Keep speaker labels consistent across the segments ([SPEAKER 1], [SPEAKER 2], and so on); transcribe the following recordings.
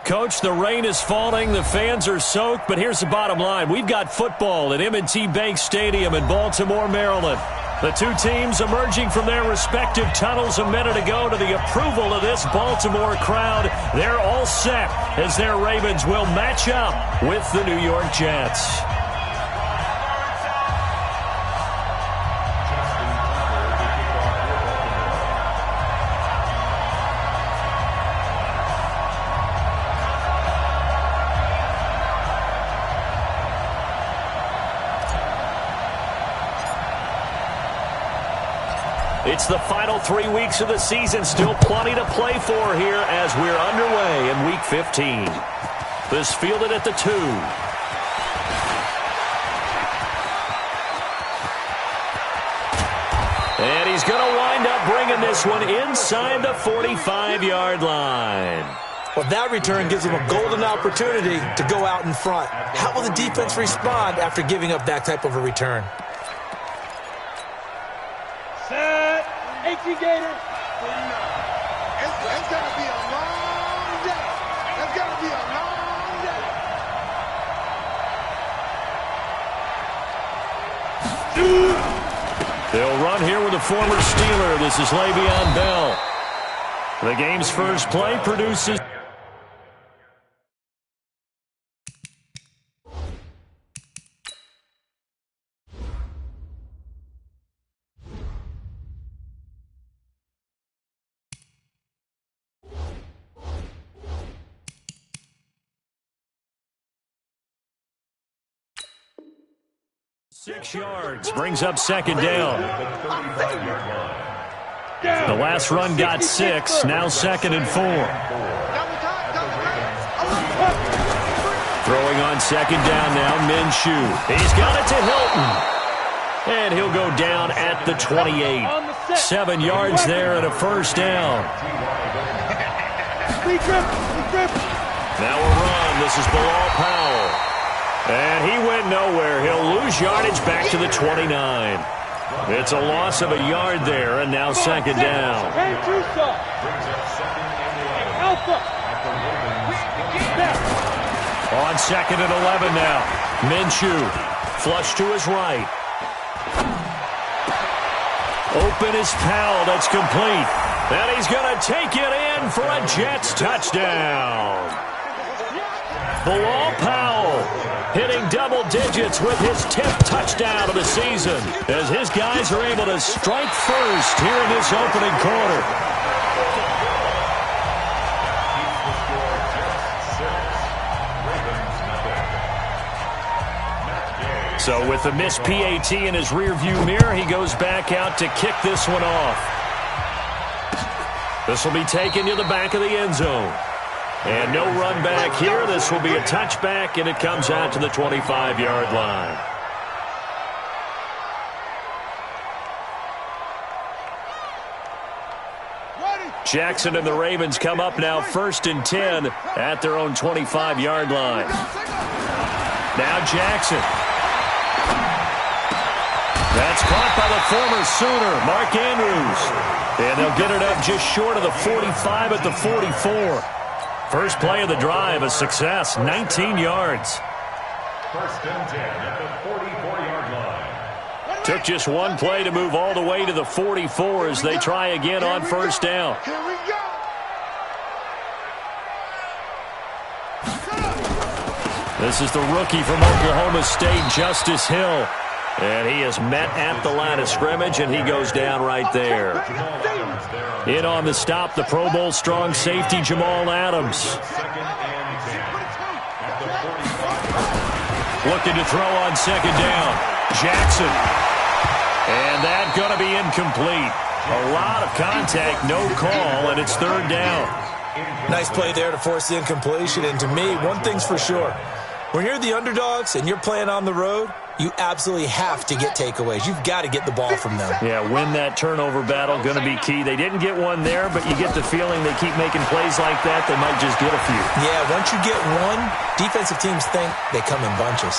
[SPEAKER 1] Coach, the rain is falling, the fans are soaked, but here's the bottom line. We've got football at M&T Bank Stadium in Baltimore, Maryland. The two teams emerging from their respective tunnels a minute ago to the approval of this Baltimore crowd. They're all set as their Ravens will match up with the New York Jets. It's the final 3 weeks of the season. Still plenty to play for here as we're underway in Week 15. This fielded at the 2. And he's going to wind up bringing this one inside the 45-yard line.
[SPEAKER 2] Well, that return gives him a golden opportunity to go out in front. How will the defense respond after giving up that type of a return?
[SPEAKER 3] Gator. It's going to be a long day. It's going to be a long day.
[SPEAKER 1] They'll run here with a former Steeler. This is Le'Veon Bell. The game's first play produces... 6 yards, brings up second down. The last run got 6, now 2nd and 4. Throwing on second down now, Minshew. He's got it to Hilton. And he'll go down at the 28. 7 yards there and a first down. Now a run. This is Bilal Powell. And he went nowhere. He'll lose yardage back to the 29. It's a loss of a yard there, and now second down. On 2nd and 11 now. Minshew, flush to his right. Open is Powell. That's complete. And he's going to take it in for a Jets touchdown. Bilal Powell hitting double digits with his 10th touchdown of the season as his guys are able to strike first here in this opening quarter. So with the missed PAT in his rearview mirror, he goes back out to kick this one off. This will be taken to the back of the end zone. And no run back here. This will be a touchback, and it comes out to the 25-yard line. Jackson and the Ravens come up now 1st and 10 at their own 25-yard line. Now Jackson. That's caught by the former Sooner, Mark Andrews. And they'll get it up just short of the 45 at the 44. First play of the drive, a success, 19 yards.
[SPEAKER 4] 1st and 10 at the 44-yard line.
[SPEAKER 1] Took just one play to move all the way to the 44 as they try again on first down.
[SPEAKER 3] Here we go.
[SPEAKER 1] This is the rookie from Oklahoma State, Justice Hill. And he is met at the line of scrimmage, and he goes down right there. In on the stop, the Pro Bowl strong safety, Jamal Adams. Looking to throw on second down. Jackson. And that's going to be incomplete. A lot of contact, no call, and it's 3rd down.
[SPEAKER 2] Nice play there to force the incompletion. And to me, one thing's for sure. When you're the underdogs and you're playing on the road, you absolutely have to get takeaways. You've got to get the ball from them.
[SPEAKER 1] Yeah, win that turnover battle, going to be key. They didn't get one there, but you get the feeling they keep making plays like that, they might just get a few.
[SPEAKER 2] Yeah, once you get one, defensive teams think they come in bunches.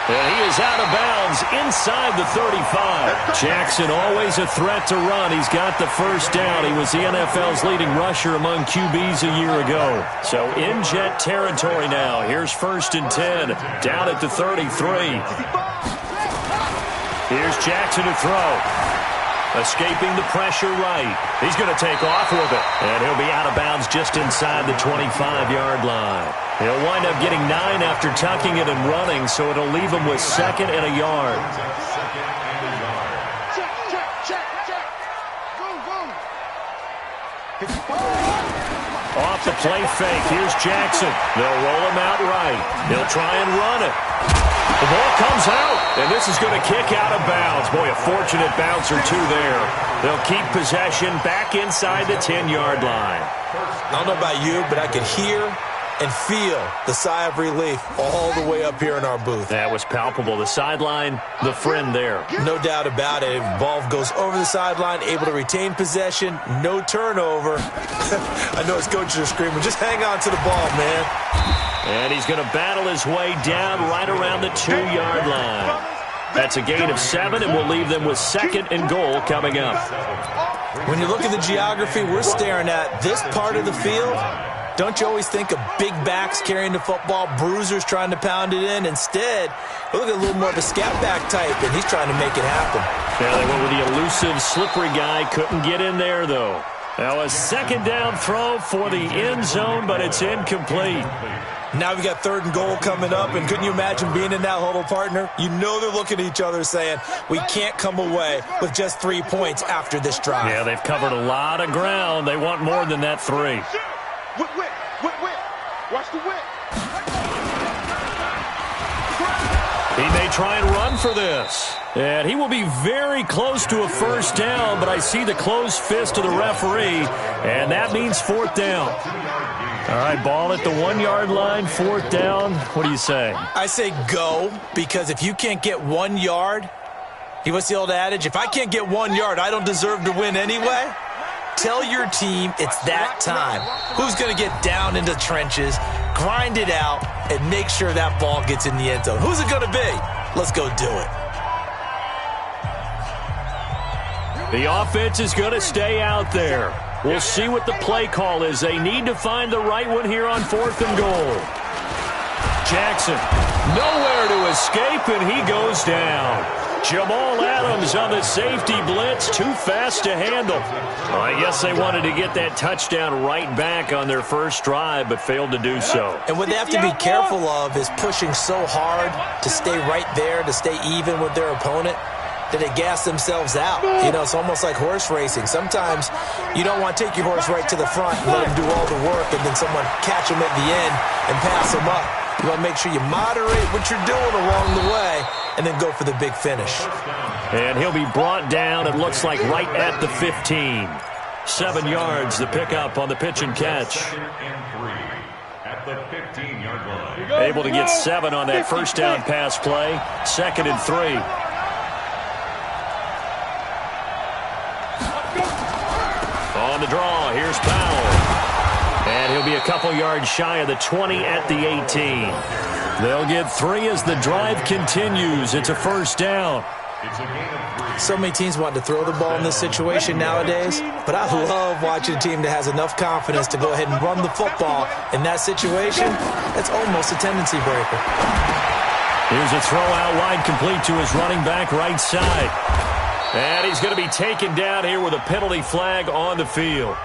[SPEAKER 1] And he is out of bounds inside the 35. Jackson always a threat to run. He's got the first down. He was the NFL's leading rusher among QBs a year ago. So in Jet territory now. Here's 1st and 10. Down at the 33. Here's Jackson to throw. Escaping the pressure right. He's going to take off with it. And he'll be out of bounds just inside the 25-yard line. He'll wind up getting 9 after tucking it and running, so it'll leave him with 2nd and a yard. Off the play fake. Here's Jackson. They'll roll him out right. He'll try and run it. The ball comes out, and this is going to kick out of bounds. Boy, a fortunate bounce or two there. They'll keep possession back inside the 10-yard line.
[SPEAKER 2] I don't know about you, but I could hear and feel the sigh of relief all the way up here in our booth.
[SPEAKER 1] That was palpable. The sideline, the friend there.
[SPEAKER 2] No doubt about it. Ball goes over the sideline, able to retain possession, no turnover. I know his coaches are screaming, just hang on to the ball, man.
[SPEAKER 1] And he's going to battle his way down right around the 2-yard line. That's a gain of 7, and we'll leave them with 2nd and goal coming up.
[SPEAKER 2] When you look at the geography we're staring at, this part of the field, don't you always think of big backs carrying the football, bruisers trying to pound it in? Instead, we look at a little more of a scat back type, and he's trying to make it happen.
[SPEAKER 1] Yeah, they went with the elusive, slippery guy. Couldn't get in there, though. Now a 2nd down throw for the end zone, but it's incomplete.
[SPEAKER 2] Now we got 3rd and goal coming up, and couldn't you imagine being in that huddle, partner? You know they're looking at each other saying, we can't come away with just 3 points after this drive.
[SPEAKER 1] Yeah, they've covered a lot of ground. They want more than that 3.
[SPEAKER 3] Whip. Watch the whip.
[SPEAKER 1] He may try and run for this. And he will be very close to a 1st down, but I see the closed fist of the referee, and that means 4th down. All right, ball at the 1-yard line, 4th down. What do you say?
[SPEAKER 2] I say go, because if you can't get 1 yard, what's the old adage? If I can't get 1 yard, I don't deserve to win anyway. Tell your team it's that time. Who's going to get down into the trenches, grind it out, and make sure that ball gets in the end zone? Who's it going to be? Let's go do it.
[SPEAKER 1] The offense is going to stay out there. We'll see what the play call is. They need to find the right one here on 4th and goal. Jackson, nowhere to escape, and he goes down. Jamal Adams on the safety blitz, too fast to handle. Well, I guess they wanted to get that touchdown right back on their first drive, but failed to do so.
[SPEAKER 2] And what they have to be careful of is pushing so hard to stay right there, to stay even with their opponent, that they gas themselves out. You know, it's almost like horse racing. Sometimes you don't want to take your horse right to the front and let him do all the work, and then someone catch him at the end and pass him up. You want to make sure you moderate what you're doing along the way and then go for the big finish.
[SPEAKER 1] And he'll be brought down, it looks like, right at the 15. 7 yards, the pickup on the pitch and catch.
[SPEAKER 4] At the 15-yard line.
[SPEAKER 1] Able to get 7 on that first down pass play. 2nd and 3. On the draw, here's Powell. And he'll be a couple yards shy of the 20 at the 18. They'll get 3 as the drive continues. It's a 1st down.
[SPEAKER 2] So many teams want to throw the ball in this situation nowadays, but I love watching a team that has enough confidence to go ahead and run the football. In that situation, it's almost a tendency breaker.
[SPEAKER 1] Here's a throw out wide, complete to his running back right side. And he's going to be taken down here with a penalty flag on the field.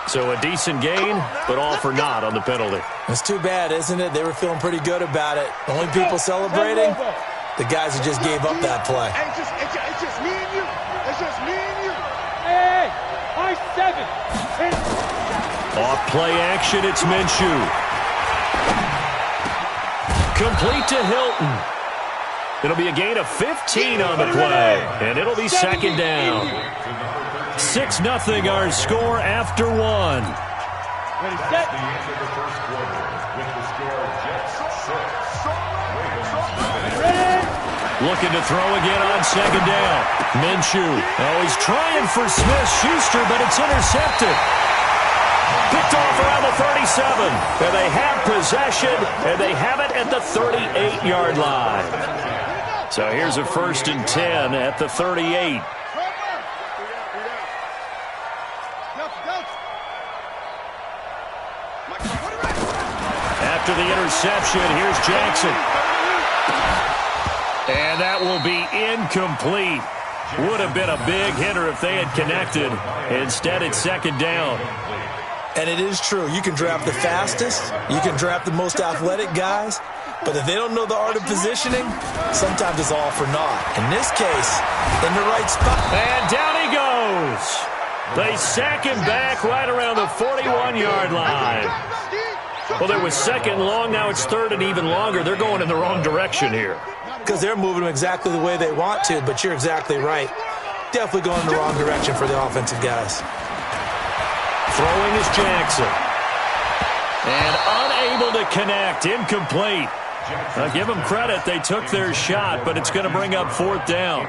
[SPEAKER 1] So a decent gain, but all for naught on the penalty.
[SPEAKER 2] It's too bad, isn't it? They were feeling pretty good about it. The only people celebrating, the guys who just gave up that play.
[SPEAKER 3] It's just me and you. It's just me and you. Hey, I 7.
[SPEAKER 1] Off play action, it's Minshew. Complete to Hilton. It'll be a gain of 15 on the play, and it'll be 2nd down. 6-0 our score after 1.
[SPEAKER 3] Ready, set.
[SPEAKER 4] The end of the first quarter with the score Jets 6.
[SPEAKER 1] Looking to throw again on 2nd down. Minshew. Oh, he's trying for Smith-Schuster, but it's intercepted. picked off around the 37. And they have possession, and they have it at the 38-yard line. So here's a 1st and 10 at the 38. After the interception, here's Jackson. And that will be incomplete. Would have been a big hitter if they had connected. Instead, it's 2nd down.
[SPEAKER 2] And it is true. You can draft the fastest. You can draft the most athletic guys. But if they don't know the art of positioning, sometimes it's all for naught. In this case, in the right spot.
[SPEAKER 1] And down he goes. They sack him back right around the 41-yard line. Well, there was 2nd long. Now it's 3rd and even longer. They're going in the wrong direction here.
[SPEAKER 2] Because they're moving them exactly the way they want to, but you're exactly right. Definitely going in the wrong direction for the offensive guys.
[SPEAKER 1] Throwing is Jackson. And unable to connect. Incomplete. I'll give them credit. They took their shot, but it's going to bring up 4th down.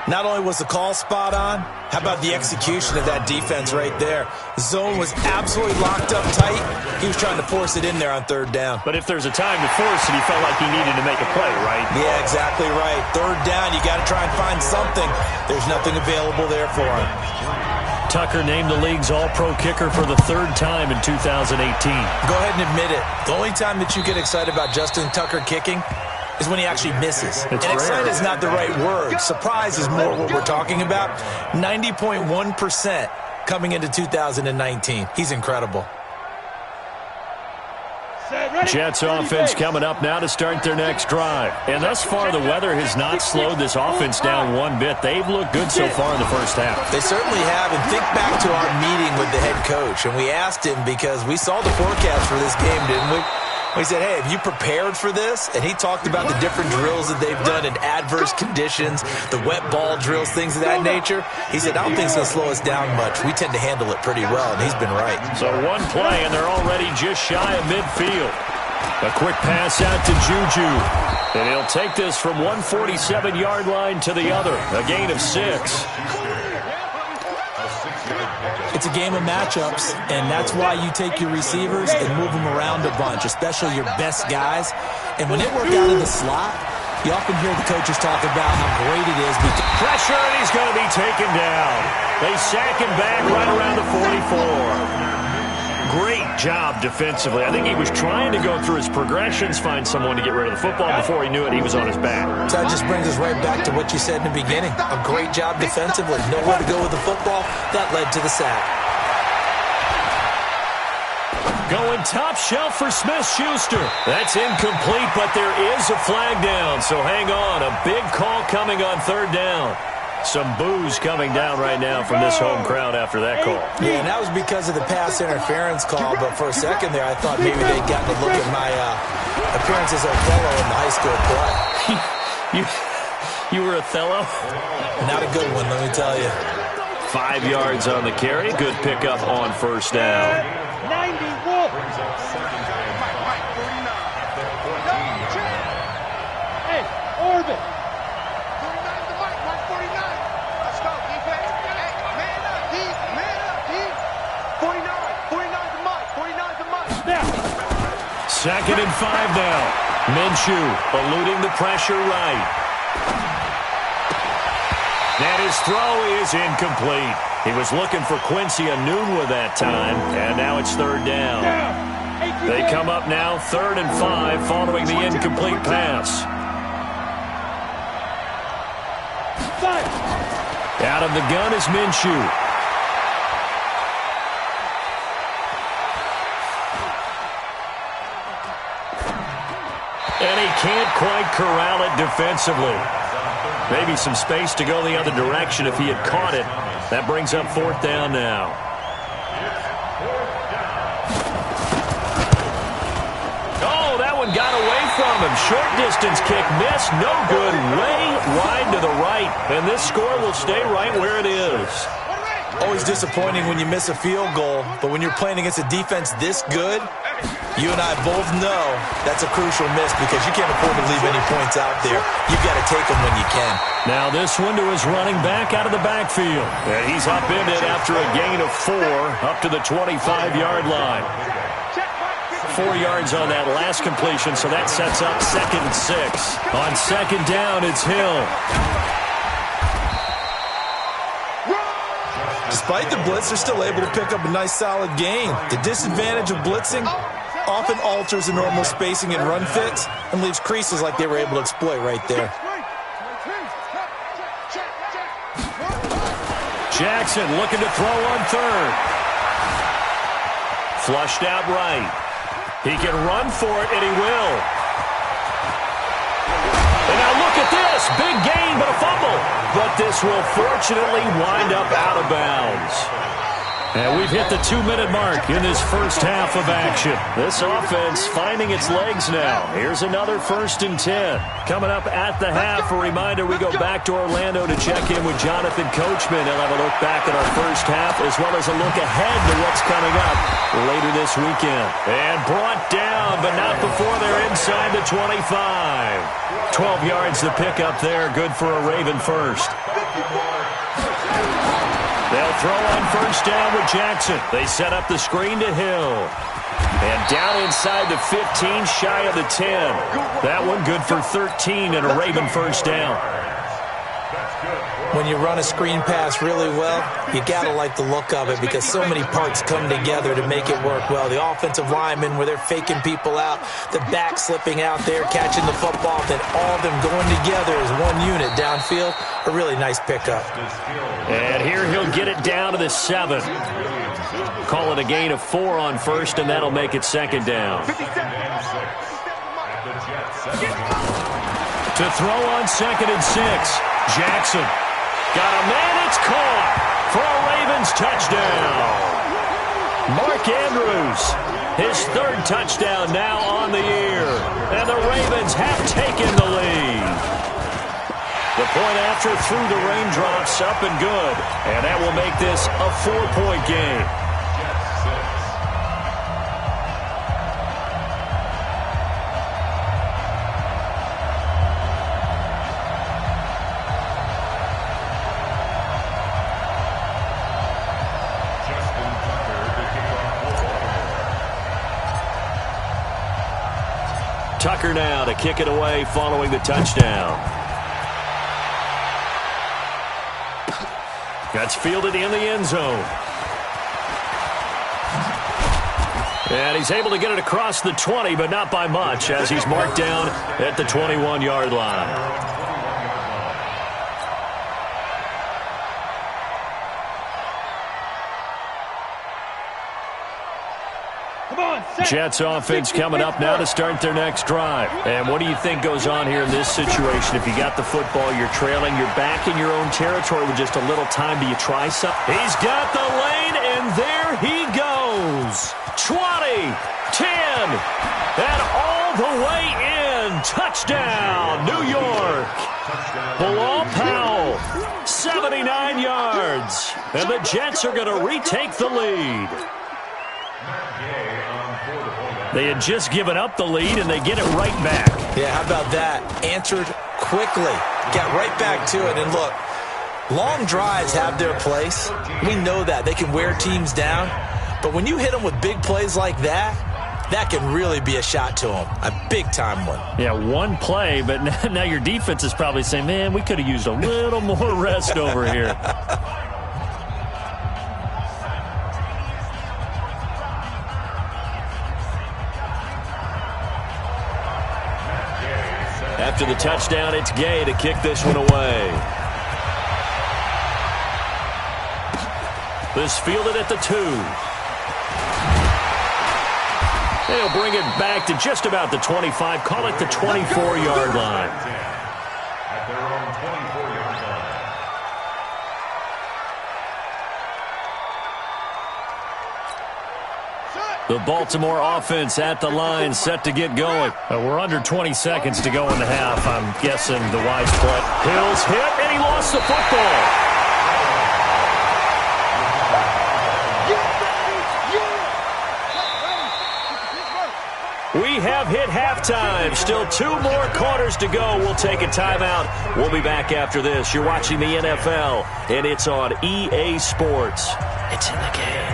[SPEAKER 2] Not only was the call spot on, how about the execution of that defense right there? Zone was absolutely locked up tight. He was trying to force it in there on 3rd down.
[SPEAKER 1] But if there's a time to force it, he felt like he needed to make a play, right?
[SPEAKER 2] Yeah, exactly right. 3rd down, you got to try and find something. There's nothing available there for him.
[SPEAKER 1] Tucker named the league's all-pro kicker for the 3rd time in 2018.
[SPEAKER 2] Go ahead and admit it. The only time that you get excited about Justin Tucker kicking is when he actually misses. And excited is not the right word. Surprise is more what we're talking about. 90.1% coming into 2019. He's incredible.
[SPEAKER 1] Jets offense coming up now to start their next drive. And thus far, the weather has not slowed this offense down one bit. They've looked good so far in the first half.
[SPEAKER 2] They certainly have. And think back to our meeting with the head coach. And we asked him because we saw the forecast for this game, didn't we? We said, hey, have you prepared for this? And he talked about the different drills that they've done in adverse conditions, the wet ball drills, things of that nature. He said, I don't think it's going to slow us down much. We tend to handle it pretty well, and he's been right.
[SPEAKER 1] So one play, and they're already just shy of midfield. A quick pass out to Juju. And he'll take this from 147-yard line to the other. A gain of 6.
[SPEAKER 2] It's a game of matchups, and that's why you take your receivers and move them around a bunch, especially your best guys. And when it worked out in the slot, you often hear the coaches talk about how great it is.
[SPEAKER 1] Pressure, and he's going to be taken down. They sack him back right around the 44. Great job defensively. I think he was trying to go through his progressions, find someone to get rid of the football. Before he knew it, he was on his back.
[SPEAKER 2] So that just brings us right back to what you said in the beginning. A great job defensively. Nowhere to go with the football. That led to the sack.
[SPEAKER 1] Going top shelf for Smith-Schuster. That's incomplete, but there is a flag down. So hang on. A big call coming on 3rd down. Some boos coming down right now from this home crowd after that call.
[SPEAKER 2] Yeah, and that was because of the pass interference call. But for a second there, I thought maybe they'd gotten a look at my appearance as Othello in the high school play.
[SPEAKER 1] You were Othello?
[SPEAKER 2] Not a good one, let me tell you.
[SPEAKER 1] 5 yards on the carry. Good pickup on 1st down.
[SPEAKER 3] 91. Hey, Orbit.
[SPEAKER 1] Second and 5 now. Minshew eluding the pressure right. And his throw is incomplete. He was looking for Quincy Enunwa that time, and now it's 3rd down. They come up now 3rd and 5 following the incomplete pass. Out of the gun is Minshew. And he can't quite corral it defensively. Maybe some space to go the other direction if he had caught it. That brings up 4th down now. Oh, that one got away from him. Short distance kick missed. No good. Way wide to the right. And this score will stay right where it is.
[SPEAKER 2] Always disappointing when you miss a field goal, but when you're playing against a defense this good, you and I both know that's a crucial miss because you can't afford to leave any points out there. You've got to take them when you can.
[SPEAKER 1] Now this one to his running back out of the backfield. And he's upended after a gain of 4 up to the 25-yard line. 4 yards on that last completion, so that sets up 2nd and 6. On 2nd down, it's Hill.
[SPEAKER 2] Despite the blitz, they're still able to pick up a nice solid gain. The disadvantage of blitzing often alters the normal spacing and run fits and leaves creases like they were able to exploit right there.
[SPEAKER 1] Jackson looking to throw on 3rd. Flushed out right. He can run for it, and he will. And now look at this. Big gain, but a fumble. But this will fortunately wind up out of bounds. And we've hit the 2-minute mark in this first half of action. This offense finding its legs now. Here's another 1st and 10. Coming up at the half, a reminder, we go back to Orlando to check in with Jonathan Coachman. He'll have a look back at our first half as well as a look ahead to what's coming up later this weekend. And brought down, but not before they're inside the 25. 12 yards to pick up there. Good for a Raven first. They'll throw on 1st down with Jackson. They set up the screen to Hill. And down inside the 15, shy of the 10. That one good for 13 and a Raven 1st down.
[SPEAKER 2] When you run a screen pass really well, you got to like the look of it because so many parts come together to make it work well. The offensive linemen, where they're faking people out, the back slipping out there, catching the football, then all of them going together as one unit downfield. A really nice pickup.
[SPEAKER 1] And here he'll get it down to the 7. Call it a gain of 4 on 1st, and that'll make it 2nd down. To throw on 2nd and 6, Jackson. Got a man, it's caught for a Ravens touchdown. Mark Andrews, his 3rd touchdown now on the year. And the Ravens have taken the lead. The point after through the raindrops, up and good. And that will make this a 4-point game. Tucker now to kick it away following the touchdown. That's fielded in the end zone. And he's able to get it across the 20, but not by much, as he's marked down at the 21-yard line. Jets offense coming up now to start their next drive. And what do you think goes on here in this situation? If you got the football, you're trailing, you're back in your own territory with just a little time. Do you try something? He's got the lane, and there he goes. 20, 10, and all the way in. Touchdown, New York. Bilal Powell, 79 yards. And the Jets are going to retake the lead. They had just given up the lead, and they get it right back.
[SPEAKER 2] Yeah, how about that? Answered quickly. Got right back to it. And look, long drives have their place. We know that. They can wear teams down. But when you hit them with big plays like that, that can really be a shot to them. A big-time one.
[SPEAKER 1] Yeah, one play, but now your defense is probably saying, man, we could have used a little more rest over here. After the touchdown, it's Gay to kick this one away. This fielded at the 2. They'll bring it back to just about the 25. Call it the 24-yard line.
[SPEAKER 4] At their own 24-yard line.
[SPEAKER 1] The Baltimore offense at the line, set to get going. We're under 20 seconds to go in the half. I'm guessing the wise play. Hill's hit, and he lost the football. have hit halftime. Still 2 more quarters to go. We'll take a timeout. We'll be back after this. You're watching the NFL, and it's on EA Sports. It's in the game.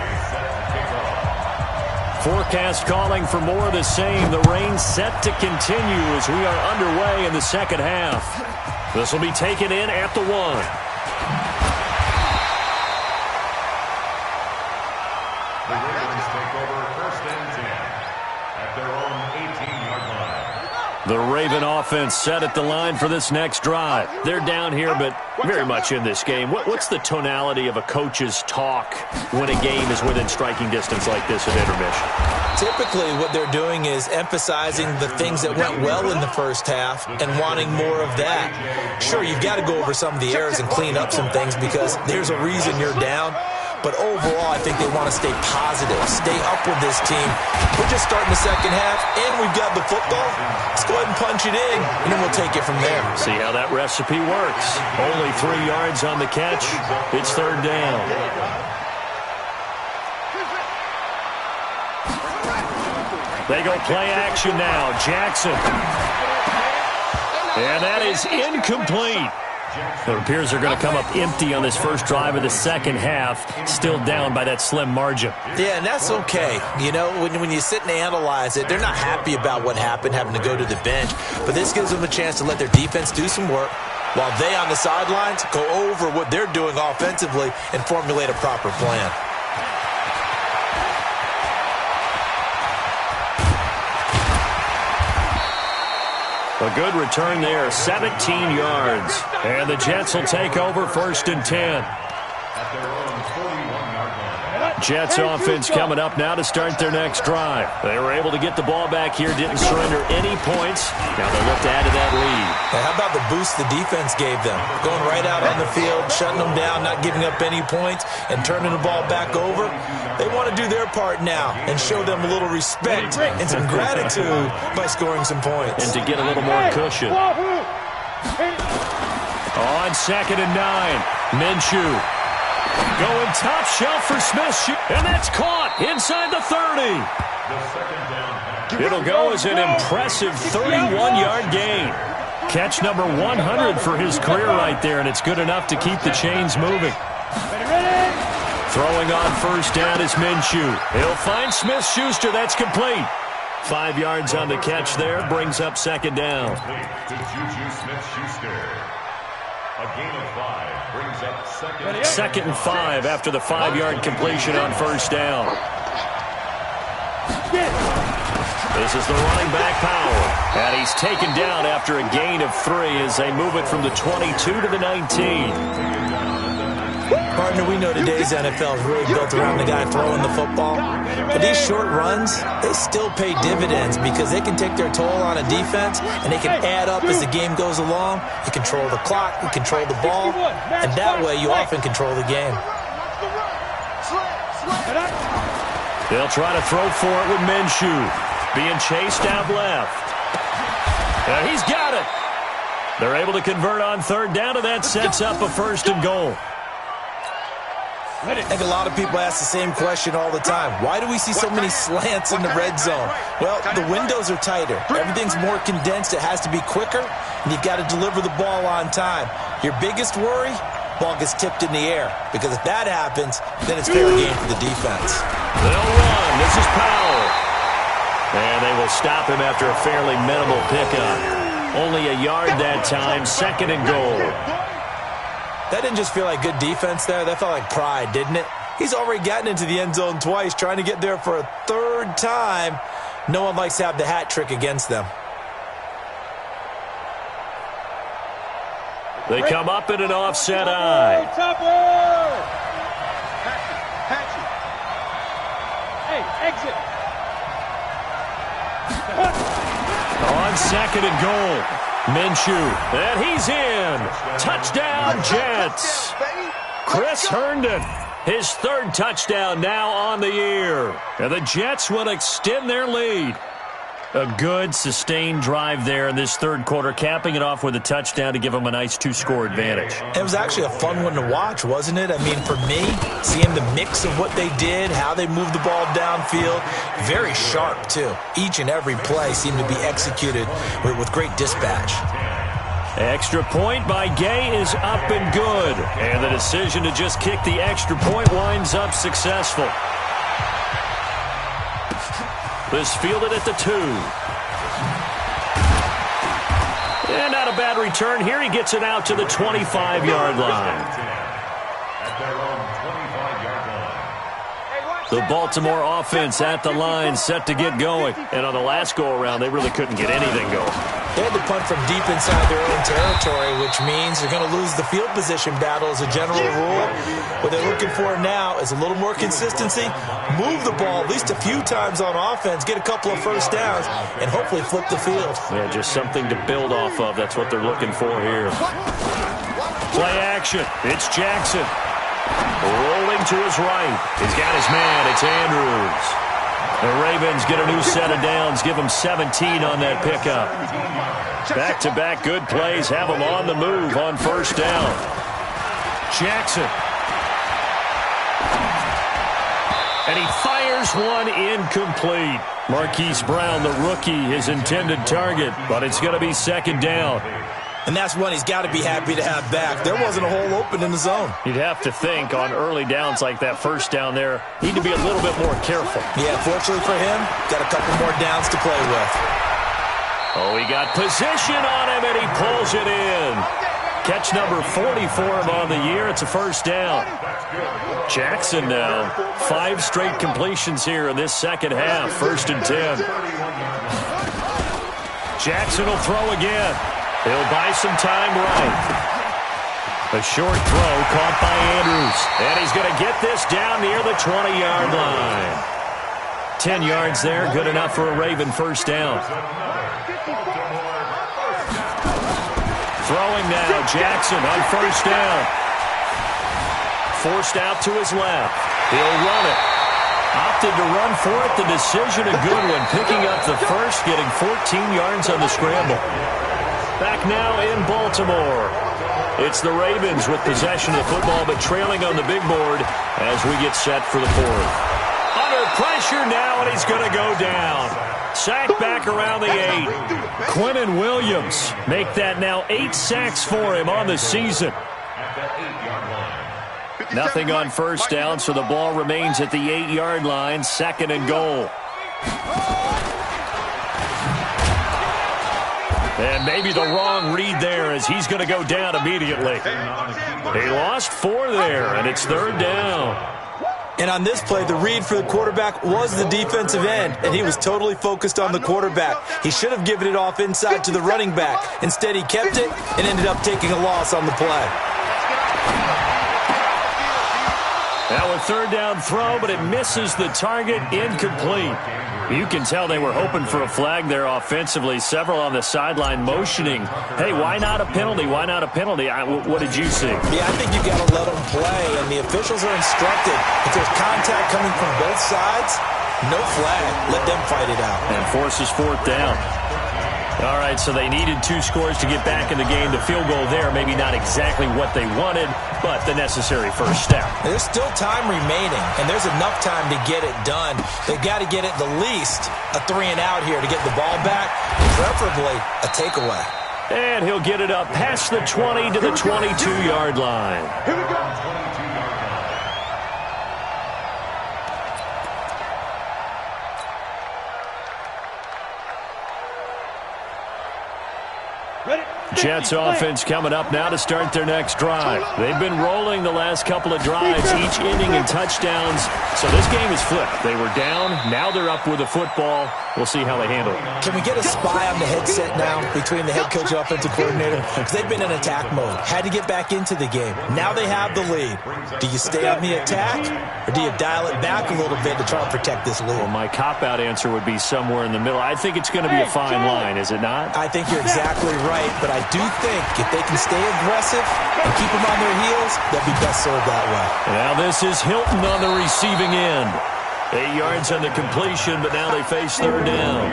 [SPEAKER 1] Forecast calling for more of the same. The rain set to continue as we are underway in the second half. This will be taken in at the 1.
[SPEAKER 4] The Ravens take over 1st and 10 at their own 18-yard line.
[SPEAKER 1] The Raven offense set at the line for this next drive. They're down here, but very much in this game. What's the tonality of a coach's talk when a game is within striking distance like this at intermission?
[SPEAKER 2] Typically, what they're doing is emphasizing the things that went well in the first half and wanting more of that. Sure, you've got to go over some of the errors and clean up some things because there's a reason you're down. But overall, I think they want to stay positive, stay up with this team. We're just starting the second half, and we've got the football. Let's go ahead and punch it in, and then we'll take it from there.
[SPEAKER 1] See how that recipe works. Only 3 yards on the catch. It's 3rd down. They go play action now. Jackson. And that is incomplete. It appears they're going to come up empty on this first drive of the second half, still down by that slim margin.
[SPEAKER 2] Yeah, and that's okay. You know, when you sit and analyze it, they're not happy about what happened, having to go to the bench. But this gives them a chance to let their defense do some work while they on the sidelines go over what they're doing offensively and formulate a proper plan.
[SPEAKER 1] A good return there, 17 yards. And the Jets will take over 1st and 10.
[SPEAKER 4] At their own 41-yard line.
[SPEAKER 1] Jets offense coming up now to start their next drive. They were able to get the ball back here, didn't surrender any points. Now they look to add to that lead.
[SPEAKER 2] Now, how about the boost the defense gave them? Going right out on the field, shutting them down, not giving up any points, and turning the ball back over. They want to do their part now and show them a little respect and some gratitude by scoring some points.
[SPEAKER 1] And to get a little more cushion. On 2nd and 9, Minshew. Going top shelf for Smith. And that's caught inside the 30. It'll go as an impressive 31-yard gain. Catch number 100 for his career right there, and it's good enough to keep the chains moving. Throwing on 1st down is Minshew. He'll find Smith-Schuster. That's complete. 5 yards on the catch there. Brings up 2nd down.
[SPEAKER 4] To Juju Smith-Schuster. A gain of 5 brings up 2nd.
[SPEAKER 1] 2nd and 5 after the 5-yard completion on 1st down. This is the running back Powell. And he's taken down after a gain of 3 as they move it from the 22 to the 19.
[SPEAKER 2] Partner, we know today's NFL is really built around the guy throwing the football. But these short runs, they still pay dividends because they can take their toll on a defense and they can add up as the game goes along. You control the clock, you control the ball, and that way you often control the game.
[SPEAKER 1] They'll try to throw for it with Minshew. Being chased out left. And he's got it. They're able to convert on 3rd down, and that sets up a 1st and goal.
[SPEAKER 2] I think a lot of people ask the same question all the time. Why do we see so many slants in the red zone? Well, the windows are tighter. Everything's more condensed. It has to be quicker, and you've got to deliver the ball on time. Your biggest worry? Ball gets tipped in the air. Because if that happens, then it's fair game for the defense.
[SPEAKER 1] They'll run. This is Powell. And they will stop him after a fairly minimal pickup. Only a yard that time. 2nd and goal.
[SPEAKER 2] That didn't just feel like good defense there. That felt like pride, didn't it? He's already gotten into the end zone twice, trying to get there for a 3rd time. No one likes to have the hat trick against them.
[SPEAKER 1] They come up in an offset eye.
[SPEAKER 3] Hey, exit.
[SPEAKER 1] On 2nd and goal. Minshew, and he's in. Touchdown, Jets. Chris Herndon, his 3rd touchdown now on the year. And the Jets will extend their lead. A good, sustained drive there in this third quarter, capping it off with a touchdown to give them a nice 2-score advantage.
[SPEAKER 2] It was actually a fun one to watch, wasn't it? I mean, for me, seeing the mix of what they did, how they moved the ball downfield, very sharp, too. Each and every play seemed to be executed with great dispatch.
[SPEAKER 1] Extra point by Gay is up and good. And the decision to just kick the extra point winds up successful. This fielded at the 2. And not a bad return here. He gets it out to the 25-yard line.
[SPEAKER 4] At their own 25-yard line.
[SPEAKER 1] The Baltimore offense at the line, set to get going. And on the last go-around, they really couldn't get anything going.
[SPEAKER 2] They had to punt from deep inside their own territory, which means they're going to lose the field position battle as a general rule. What they're looking for now is a little more consistency, move the ball at least a few times on offense, get a couple of first downs, and hopefully flip the field.
[SPEAKER 1] Yeah, just something to build off of. That's what they're looking for here. Play action. It's Jackson. Rolling to his right. He's got his man. It's Andrews. The Ravens get a new set of downs, give them 17 on that pickup. Back-to-back good plays, have them on the move on first down. Jackson. And he fires one incomplete. Marquise Brown, the rookie, his intended target, but it's going to be second down.
[SPEAKER 2] And that's one he's got to be happy to have back. There wasn't a hole open in the zone.
[SPEAKER 1] You'd have to think on early downs like that first down there, need to be a little bit more careful.
[SPEAKER 2] Yeah, fortunately for him, got a couple more downs to play with.
[SPEAKER 1] Oh, he got position on him, and he pulls it in. Catch number 40 for him on the year. It's a first down. Jackson now, 5 straight completions here in this second half. 1st and 10. Jackson will throw again. He'll buy some time right. A short throw caught by Andrews. And he's going to get this down near the 20-yard line. 10 yards there, good enough for a Raven first down. Throwing now, Jackson on first down. Forced out to his left. He'll run it. Opted to run for it. The decision a good one. Picking up the first, getting 14 yards on the scramble. Back now in Baltimore. It's the Ravens with possession of the football, but trailing on the big board as we get set for the fourth. Under pressure now, and he's going to go down. Sacked back around the 8. Quinnen Williams make that now 8 sacks for him on the season.
[SPEAKER 4] At the 8-yard line.
[SPEAKER 1] Nothing on first down, so the ball remains at the 8-yard line, 2nd and goal. And maybe the wrong read there as he's going to go down immediately. He lost 4 there, and it's 3rd down.
[SPEAKER 2] And on this play, the read for the quarterback was the defensive end, and he was totally focused on the quarterback. He should have given it off inside to the running back. Instead, he kept it and ended up taking a loss on the play.
[SPEAKER 1] Now a 3rd down throw, but it misses the target, incomplete. You can tell they were hoping for a flag there offensively. Several on the sideline motioning. Hey, why not a penalty? Why not a penalty? What did you see?
[SPEAKER 2] Yeah, I think you got to let them play, and the officials are instructed. If there's contact coming from both sides, no flag. Let them fight it out.
[SPEAKER 1] And forces 4th down. All right, so they needed 2 scores to get back in the game. The field goal there, maybe not exactly what they wanted, but the necessary first step.
[SPEAKER 2] There's still time remaining, and there's enough time to get it done. They've got to get at the least a 3-and-out here to get the ball back, preferably a takeaway.
[SPEAKER 1] And he'll get it up past the 20 to the 22-yard line.
[SPEAKER 3] Here we go.
[SPEAKER 1] Jets offense coming up now to start their next drive. They've been rolling the last couple of drives, each inning in touchdowns. So this game is flipped. They were down. Now they're up with the football. We'll see how they handle it.
[SPEAKER 2] Can we get a spy on the headset now between the head coach and offensive coordinator? Because they've been in attack mode. Had to get back into the game. Now they have the lead. Do you stay on the attack, or do you dial it back a little bit to try and protect this lead?
[SPEAKER 1] Well, my cop-out answer would be somewhere in the middle. I think it's going to be a fine line, is it not?
[SPEAKER 2] I think you're exactly right, but I do think if they can stay aggressive and keep them on their heels, they'll be best served that way.
[SPEAKER 1] Now this is Hilton on the receiving end. 8 yards on the completion, but now they face third down.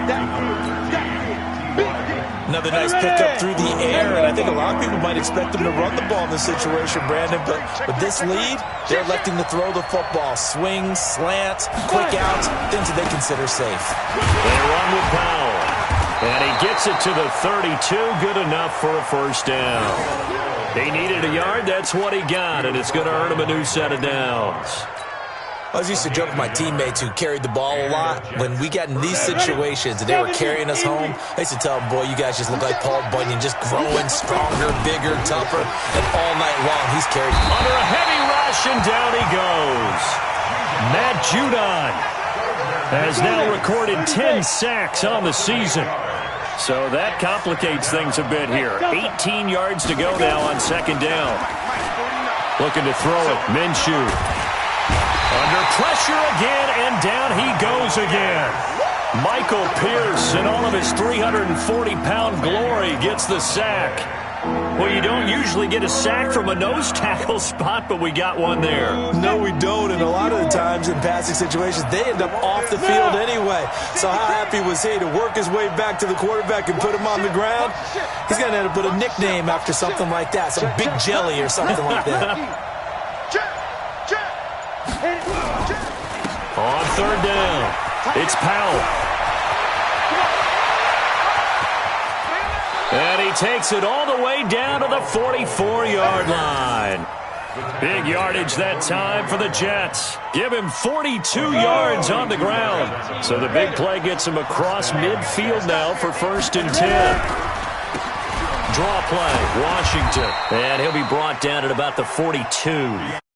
[SPEAKER 2] Another nice pickup through the air, and I think a lot of people might expect them to run the ball in this situation, Brandon, but with this lead, they're electing to throw the football. Swings, slants, quick outs, things that they consider safe.
[SPEAKER 1] They run with Powell, and he gets it to the 32, good enough for a first down. He needed a yard, that's what he got, and it's going to earn him a new set of downs.
[SPEAKER 2] I used to joke with my teammates who carried the ball a lot. When we got in these situations and they were carrying us home, I used to tell them, boy, you guys just look like Paul Bunyan, just growing stronger, bigger, tougher, and all night long he's carried.
[SPEAKER 1] Under a heavy rush, and down he goes. Matt Judon has now recorded 10 sacks on the season. So that complicates things a bit here. 18 yards to go now on second down. Looking to throw it, Minshew. Under pressure again, and down he goes again. Michael Pierce, in all of his 340-pound glory, gets the sack. Well, you don't usually get a sack from a nose tackle spot, but we got one there.
[SPEAKER 2] No, we don't, and a lot of the times in passing situations, they end up off the field anyway. So how happy was he to work his way back to the quarterback and put him on the ground? He's going to end up with a nickname after something like that, some Big Jelly or something like that.
[SPEAKER 1] On third down, it's Powell. And he takes it all the way down to the 44-yard line. Big yardage that time for the Jets. Give him 42 yards on the ground. So the big play gets him across midfield now for 1st and 10. Draw play, Washington. And he'll be brought down at about the 42.